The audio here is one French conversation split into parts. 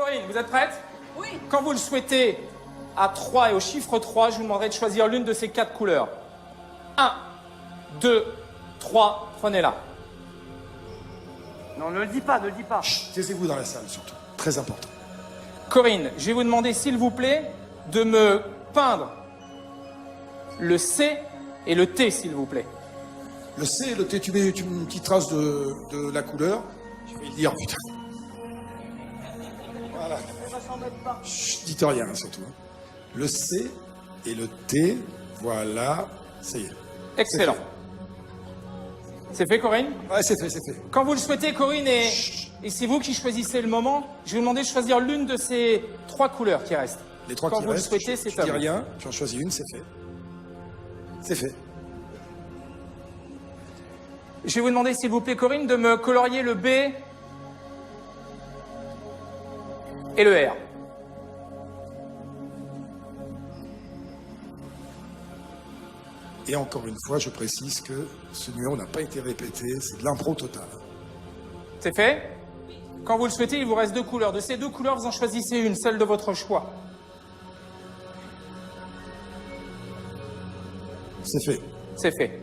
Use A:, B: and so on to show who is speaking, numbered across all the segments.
A: Corinne, vous êtes prête?
B: Oui.
A: Quand vous le souhaitez, à 3 et au chiffre 3, je vous demanderai de choisir l'une de ces 4 couleurs. 1, 2, 3, prenez-la.
C: Non, ne le dis pas, ne le dis pas.
D: Chut, taisez-vous dans la salle, surtout. Très important.
A: Corinne, je vais vous demander, s'il vous plaît, de me peindre le C et le T, s'il vous plaît.
D: Le C et le T, tu mets une petite trace de la couleur. Je vais le dire, putain. Voilà. Chut, dites rien, surtout. Le C et le T, voilà. Ça y est.
A: Excellent. C'est fait, Corinne?
D: Ouais, c'est fait, c'est fait.
A: Quand vous le souhaitez, Corinne, et c'est vous qui choisissez le moment, je vais vous demander de choisir l'une de ces 3 couleurs qui restent.
D: Les 3
A: Quand
D: qui
A: vous
D: restent,
A: le souhaitez, c'est
D: je
A: à
D: dis
A: vous.
D: rien, j'en choisis une, c'est fait. C'est fait.
A: Je vais vous demander, s'il vous plaît, Corinne, de me colorier le B et le R.
D: Et encore une fois, je précise que ce numéro n'a pas été répété, c'est de l'impro total.
A: C'est fait? Quand vous le souhaitez, il vous reste 2 couleurs. De ces 2 couleurs, vous en choisissez une, celle de votre choix.
D: C'est fait.
A: C'est fait.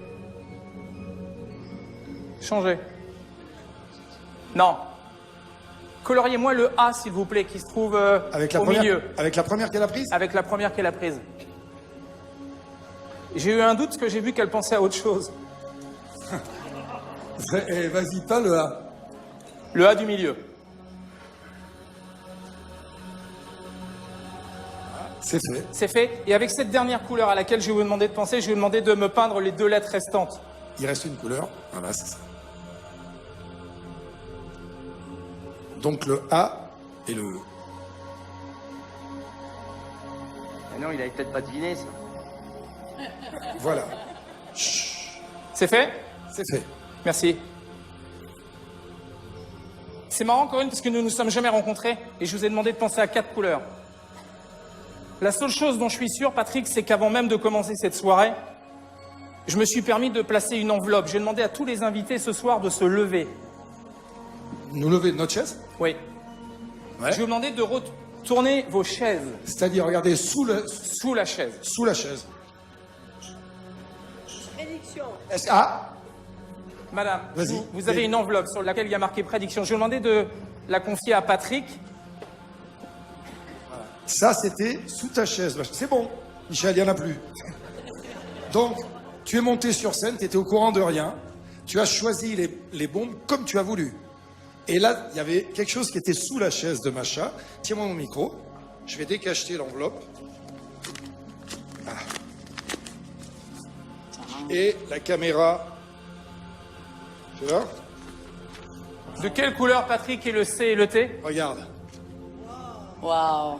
A: Changez. Non. Coloriez-moi le A, s'il vous plaît, qui se trouve au milieu.
D: Avec la première qu'elle a prise?
A: Avec la première qu'elle a prise. J'ai eu un doute parce que j'ai vu qu'elle pensait à autre chose.
D: Eh, vas-y, pas le A.
A: Le A du milieu.
D: C'est fait.
A: C'est fait. Et avec cette dernière couleur à laquelle je vais vous demander de penser, je vais vous demander de me peindre les 2 lettres restantes.
D: Il reste une couleur. Voilà, c'est ça. Donc le A et le E.
C: Mais non, il avait peut-être pas deviné, ça.
D: Voilà.
A: C'est fait?
D: C'est fait.
A: Merci. C'est marrant, Corinne, parce que nous ne nous sommes jamais rencontrés et je vous ai demandé de penser à 4 couleurs. La seule chose dont je suis sûr, Patrick, c'est qu'avant même de commencer cette soirée, je me suis permis de placer une enveloppe. J'ai demandé à tous les invités ce soir de se lever.
D: Nous lever de notre chaise?
A: Oui.
D: Ouais.
A: Je vais vous demander de retourner vos chaises
D: C'est-à-dire, regardez,
A: sous la chaise.
D: sous la chaise.
B: Prédiction.
D: Ah,
A: Madame,
D: Vas-y.
A: vous avez une enveloppe sur laquelle il y a marqué prédiction. Je vais vous demander de la confier à Patrick.
D: ça c'était sous ta chaise. C'est bon, Michel, il n'y en a plus. Donc, tu es monté sur scène, tu étais au courant de rien. Tu as choisi les bombes comme tu as voulu. Et là, il y avait quelque chose qui était sous la chaise de Macha. Tiens-moi mon micro. Je vais décacheter l'enveloppe. Ah. Et la caméra. Tu vois?
A: De quelle couleur, Patrick, est le C et le T?
D: Regarde.
B: Waouh.